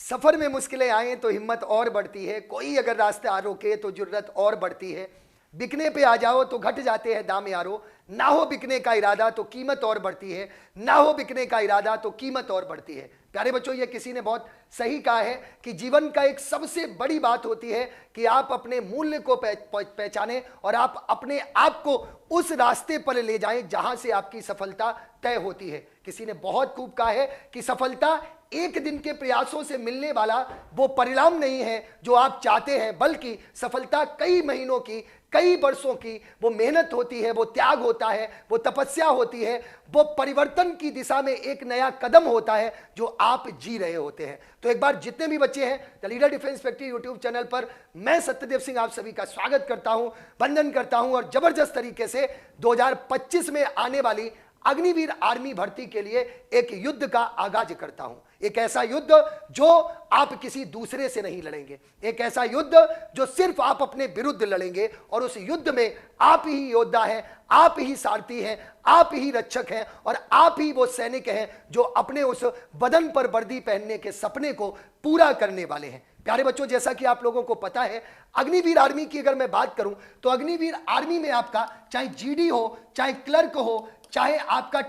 सफर में मुश्किलें आए तो हिम्मत और बढ़ती है, कोई अगर रास्ता रोके तो जुर्रत और बढ़ती है। बिकने पे आ जाओ तो घट जाते हैं दाम यारो, ना हो बिकने का इरादा तो कीमत और बढ़ती है, ना हो बिकने का इरादा तो कीमत और बढ़ती है। प्यारे बच्चों, ये किसी ने बहुत सही कहा है कि जीवन का एक सबसे बड़ी बात होती है कि आप अपने मूल्य को पहचानें और आप अपने आप को उस रास्ते पर ले जाएं जहां से आपकी सफलता तय होती है। किसी ने बहुत खूब कहा है कि सफलता एक दिन के प्रयासों से मिलने वाला वो परिणाम नहीं है जो आप चाहते हैं, बल्कि सफलता कई महीनों की, कई वर्षों की वो मेहनत होती है, वो त्याग होता है, वो तपस्या होती है, वो परिवर्तन की दिशा में एक नया कदम होता है जो आप जी रहे होते हैं। तो एक बार जितने भी बच्चे हैं the leader defence factory YouTube channel पर, मैं सत्यदेव सिंह आप सभी का स्वागत करता हूं, वंदन करता हूं और जबरदस्त तरीके से 2025 में आने वाली अग्निवीर आर्मी भर्ती के लिए एक युद्ध का आगाज करता हूं। एक ऐसा युद्ध जो आप किसी दूसरे से नहीं लड़ेंगे, एक ऐसा युद्ध जो सिर्फ आप अपने विरुद्ध लड़ेंगे और उस युद्ध में आप ही योद्धा हैं, आप ही सारथी हैं, आप ही रक्षक हैं और आप ही वो सैनिक हैं जो अपने उस बदन पर वर्दी पहनने के सपने को पूरा करने वाले हैं। प्यारे बच्चों, जैसा कि आप लोगों को पता है, अग्निवीर आर्मी की अगर मैं बात करूं तो अग्निवीर आर्मी में आपका चाहे जीडी हो, चाहे क्लर्क हो, चाहे आपका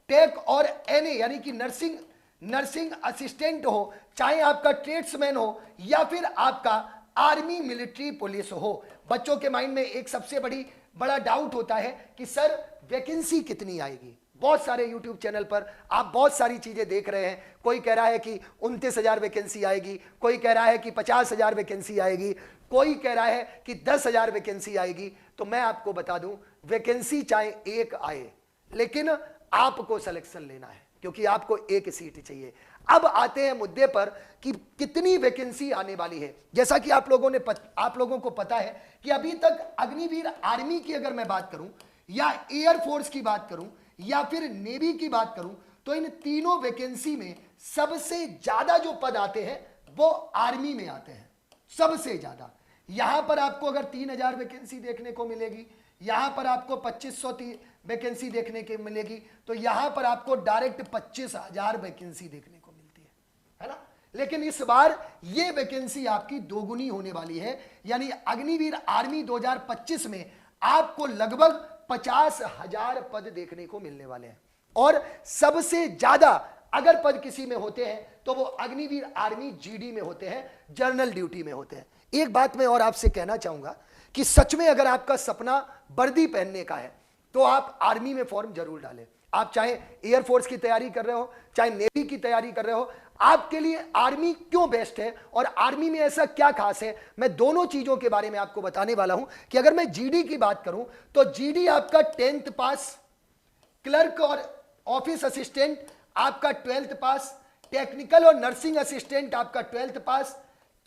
टेक और एनए यानी कि नर्सिंग असिस्टेंट हो, चाहे आपका ट्रेड्समैन हो या फिर आपका आर्मी मिलिट्री पुलिस हो। बच्चों के माइंड में एक सबसे बड़ा डाउट होता है कि सर वैकेंसी कितनी आएगी। बहुत सारे यूट्यूब चैनल पर आप बहुत सारी चीजें देख रहे हैं। कोई कह रहा है कि 29,000 वैकेंसी आएगी, कोई कह रहा है कि 50,000 वैकेंसी आएगी, कोई कह रहा है कि 10,000 वैकेंसी आएगी। तो मैं आपको बता दूं, वैकेंसी चाहे एक आए लेकिन आपको सिलेक्शन लेना है, क्योंकि आपको एक सीट चाहिए। अब आते हैं मुद्दे पर कि कितनी वैकेंसी आने वाली है। जैसा कि आप लोगों को पता है कि अभी तक अग्निवीर आर्मी की अगर मैं बात करूं या एयरफोर्स की बात करूं या फिर नेवी की बात करूं तो इन तीनों वैकेंसी में सबसे ज्यादा जो पद आते हैं वो आर्मी में आते हैं, सबसे ज्यादा। यहां पर आपको अगर 3,000 वैकेंसी देखने को मिलेगी, यहां पर आपको 2,500 वैकेंसी देखने को मिलेगी, तो यहां पर आपको डायरेक्ट 25,000 वैकेंसी देखने को मिलती है ना। लेकिन इस बार ये वैकेंसी आपकी दोगुनी होने वाली है, यानी अग्निवीर आर्मी 2025 में आपको लगभग 50,000 पद देखने को मिलने वाले हैं। और सबसे ज्यादा अगर पद किसी में होते हैं तो वो अग्निवीर आर्मी जीडी में होते हैं, जनरल ड्यूटी में होते हैं। एक बात मैं और आपसे कहना चाहूंगा कि सच में अगर आपका सपना वर्दी पहनने का है तो आप आर्मी में फॉर्म जरूर डालें। आप चाहे एयरफोर्स की तैयारी कर रहे हो, चाहे नेवी की तैयारी कर रहे हो, आपके लिए आर्मी क्यों बेस्ट है और आर्मी में ऐसा क्या खास है, मैं दोनों चीजों के बारे में आपको बताने वाला हूं। कि अगर मैं जीडी की बात करूं तो जीडी आपका 10th पास, क्लर्क और ऑफिस असिस्टेंट आपका 12th पास, टेक्निकल और नर्सिंग असिस्टेंट आपका 12th पास,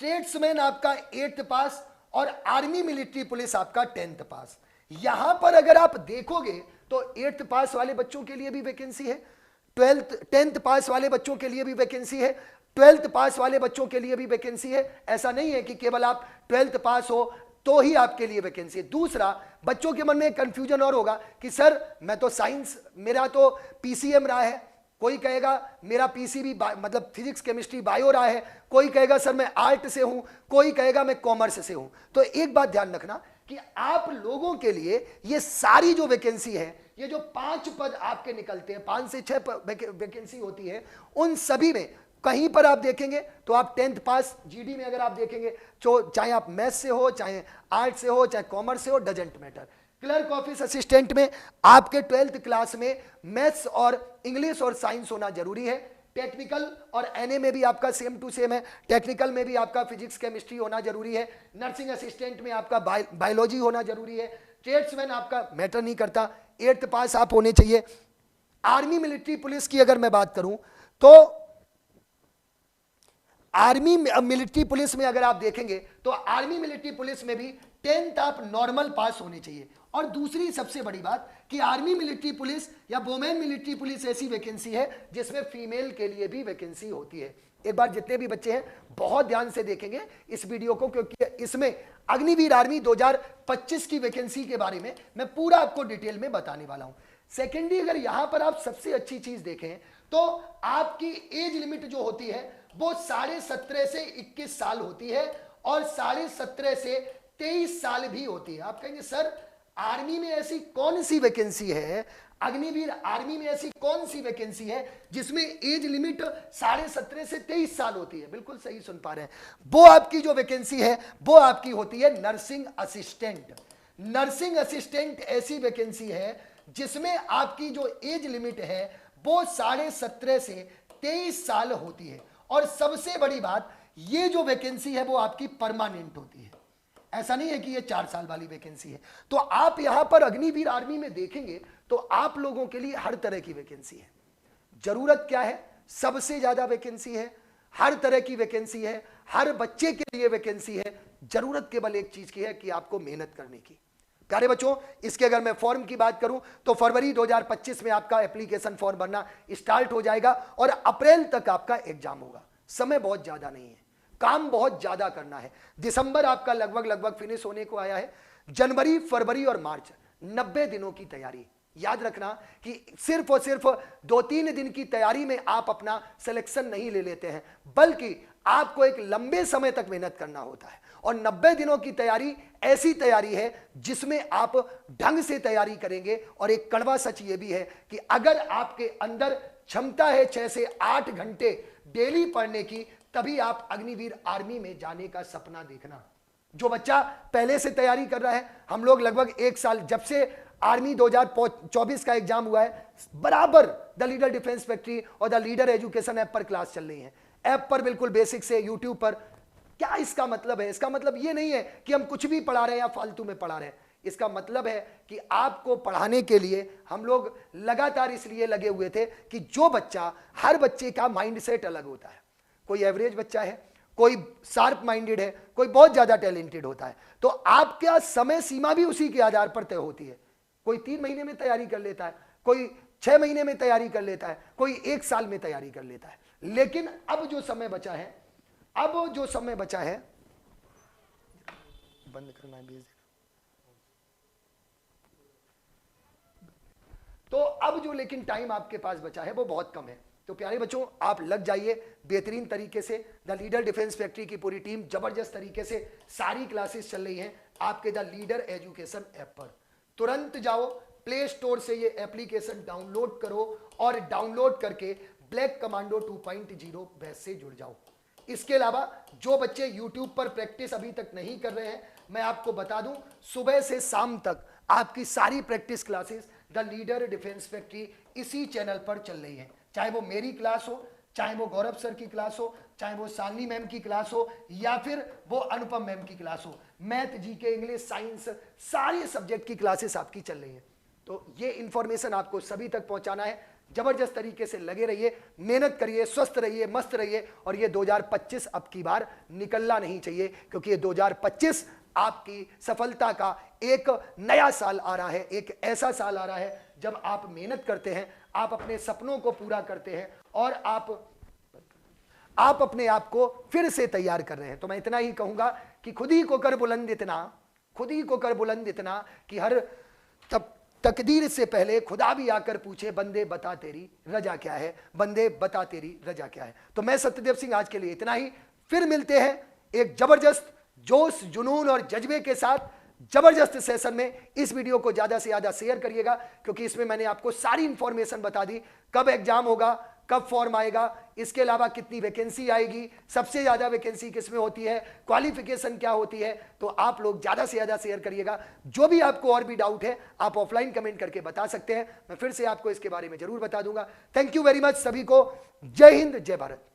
ट्रेड्समैन आपका 8th पास और आर्मी मिलिट्री पुलिस आपका 10th पास। यहां पर अगर आप देखोगे तो 8th पास वाले बच्चों के लिए भी वैकेंसी है, 10th पास वाले बच्चों के लिए भी वैकेंसी है, 12th पास वाले बच्चों के लिए भी वैकेंसी है। ऐसा नहीं है कि केवल आप 12th पास हो तो ही आपके लिए वैकेंसी है। दूसरा, बच्चों के मन में कंफ्यूजन और होगा कि सर मैं तो साइंस, मेरा तो पीसीएम रहा है, कोई कहेगा मेरा पीसीबी मतलब फिजिक्स केमिस्ट्री बायो रहा है, कोई कहेगा सर मैं आर्ट से हूं, कोई कहेगा मैं कॉमर्स से हूं। तो एक बात ध्यान रखना कि आप लोगों के लिए ये सारी जो वैकेंसी है, ये जो 5 पद आपके निकलते हैं, 5 से 6 वैकेंसी होती है, उन सभी में कहीं पर आप देखेंगे तो आप 10th पास जीडी में अगर आप देखेंगे तो चाहे आप मैथ्स से हो, चाहे आर्ट से हो, चाहे कॉमर्स से हो, doesn't matter. Clerk office assistant में आपके 12th क्लास में मैथ्स और इंग्लिश और साइंस होना जरूरी है। टेक्निकल और एनए में भी आपका सेम टू सेम है, टेक्निकल में भी आपका फिजिक्स केमिस्ट्री होना जरूरी है, नर्सिंग असिस्टेंट में आपका बायोलॉजी होना जरूरी है, ट्रेड्समैन आपका मैटर नहीं करता, 8th पास आप होने चाहिए। आर्मी मिलिट्री पुलिस की अगर मैं बात करूं तो आर्मी मिलिट्री पुलिस में अगर आप देखेंगे तो आर्मी मिलिट्री पुलिस में भी 10th आप नॉर्मल पास होने चाहिए। और दूसरी सबसे बड़ी बात कि आर्मी मिलिट्री पुलिस या वुमेन मिलिट्री पुलिस ऐसी वैकेंसी है जिसमें फीमेल के लिए भी वैकेंसी होती है। एक बार जितने भी बच्चे हैं बहुत ध्यान से देखेंगे इस वीडियो को, क्योंकि इसमें अग्निवीर आर्मी 2025 की वैकेंसी के बारे में मैं पूरा आपको डिटेल में बताने वाला हूं। सेकेंडली, अगर यहां पर आप सबसे अच्छी चीज देखें तो आपकी एज लिमिट जो होती है वो 17.5 से 21 साल होती है और 17.5 से 23 साल भी होती है। आप कहेंगे सर आर्मी में ऐसी कौन सी वैकेंसी है, अग्निवीर आर्मी में ऐसी कौन सी वैकेंसी है जिसमें एज लिमिट 17.5 से 23 साल होती है? बिल्कुल सही सुन पा रहे हैं। वो आपकी जो वैकेंसी है वो आपकी होती है नर्सिंग असिस्टेंट। नर्सिंग असिस्टेंट ऐसी वैकेंसी है जिसमें आपकी जो एज लिमिट है वो 17.5 से 23 साल होती है। और सबसे बड़ी बात, ये जो वैकेंसी है वो आपकी परमानेंट होती है। ऐसा नहीं है कि ये 4 साल वाली वैकेंसी है। तो आप यहां पर अग्निवीर आर्मी में देखेंगे तो आप लोगों के लिए हर तरह की वैकेंसी है। जरूरत क्या है? सबसे ज्यादा वैकेंसी है, हर तरह की वैकेंसी है, हर बच्चे के लिए वैकेंसी है। जरूरत केवल एक चीज की है कि आपको मेहनत करने की। प्यारे बच्चों, इसके अगर मैं फॉर्म की बात करूं तो फरवरी 2025 में आपका एप्लीकेशन फॉर्म भरना स्टार्ट हो जाएगा और अप्रैल तक आपका एग्जाम होगा। समय बहुत ज्यादा नहीं है, काम बहुत ज्यादा करना है। दिसंबर आपका लगभग फिनिश होने को आया है। जनवरी, फरवरी और मार्च 90 दिनों की तैयारी। याद रखना कि सिर्फ और सिर्फ 2-3 दिन की तैयारी में आप अपना सिलेक्शन नहीं ले लेते हैं, बल्कि आपको एक लंबे समय तक मेहनत करना होता है। और 90 दिनों की तैयारी ऐसी तैयारी है जिसमें आप ढंग से तैयारी करेंगे। और एक कड़वा सच ये भी है कि अगर आपके अंदर क्षमता है 6 से 8 घंटे डेली पढ़ने की, तभी आप अग्निवीर आर्मी में जाने का सपना देखना। जो बच्चा पहले से तैयारी कर रहा है, हम लोग लगभग 1 साल जब से आर्मी 2024 का एग्जाम हुआ है, बराबर द लीडर डिफेंस फैक्ट्री और द लीडर एजुकेशन ऐप पर क्लास चल रही है। ऐप पर बिल्कुल बेसिक से यूट्यूब पर। क्या इसका मतलब है? इसका मतलब ये नहीं है कि हम कुछ भी पढ़ा रहे हैं या फालतू में पढ़ा रहे हैं। इसका मतलब है कि आपको पढ़ाने के लिए हम लोग लगातार इसलिए लगे हुए थे कि जो बच्चा, हर बच्चे का माइंडसेट अलग होता है। कोई एवरेज बच्चा है, कोई शार्प माइंडेड है, कोई बहुत ज्यादा टैलेंटेड होता है। तो आपका समय सीमा भी उसी के आधार पर तय होती है। कोई 3 महीने में तैयारी कर लेता है, कोई 6 महीने में तैयारी कर लेता है, कोई 1 साल में तैयारी कर लेता है। लेकिन अब जो समय बचा है, बंद करना है, भेज देना। तो अब जो लेकिन टाइम आपके पास बचा है वो बहुत कम है। तो प्यारे बच्चों, आप लग जाइए बेहतरीन तरीके से। द लीडर डिफेंस फैक्ट्री की पूरी टीम जबरदस्त तरीके से सारी क्लासेस चल रही हैं आपके द लीडर एजुकेशन ऐप पर। तुरंत जाओ प्ले स्टोर से ये एप्लीकेशन डाउनलोड करो और डाउनलोड करके ब्लैक कमांडो 2.0 बैच से जुड़ जाओ। इसके अलावा जो बच्चे YouTube पर प्रैक्टिस अभी तक नहीं कर रहे हैं, मैं आपको बता दूं, सुबह से शाम तक आपकी सारी practice classes the leader defence factory इसी चैनल पर चल रही है। चाहे वो मेरी क्लास हो, चाहे वो गौरव सर की क्लास हो, चाहे वो शालिनी मैम की क्लास हो, या फिर वो अनुपम मैम की क्लास हो, मैथ, जीके, इंग्लिश, साइंस, सारे सब्जेक्ट की क्लासेस आपकी चल रही है। तो ये इंफॉर्मेशन आपको सभी तक पहुंचाना है। जबरदस्त तरीके से लगे रहिए, मेहनत करिए, स्वस्थ रहिए, मस्त रहिए। और ये 2025 अब की बार निकलना नहीं चाहिए, क्योंकि ये 2025 आपकी सफलता का एक नया साल आ रहा है। एक ऐसा साल आ रहा है जब आप मेहनत करते हैं, आप अपने सपनों को पूरा करते हैं और आप अपने आप को फिर से तैयार कर रहे हैं। तो मैं इतना ही कहूंगा कि खुद ही को कर बुलंद इतना कि हर तकदीर से पहले खुदा भी आकर पूछे, बंदे बता तेरी रजा क्या है, बंदे बता तेरी रजा क्या है। तो मैं सत्यदेव सिंह आज के लिए इतना ही। फिर मिलते हैं एक जबरदस्त जोश, जुनून और जज्बे के साथ जबरदस्त सेशन में। इस वीडियो को ज्यादा से ज्यादा शेयर करिएगा, क्योंकि इसमें मैंने आपको सारी इंफॉर्मेशन बता दी। कब एग्जाम होगा, कब फॉर्म आएगा, इसके अलावा कितनी वैकेंसी आएगी, सबसे ज्यादा वैकेंसी किसमें होती है, क्वालिफिकेशन क्या होती है। तो आप लोग ज्यादा से ज्यादा शेयर करिएगा। जो भी आपको और भी डाउट है आप ऑफलाइन कमेंट करके बता सकते हैं, मैं फिर से आपको इसके बारे में जरूर बता दूंगा। थैंक यू वेरी मच सभी को। जय हिंद, जय भारत।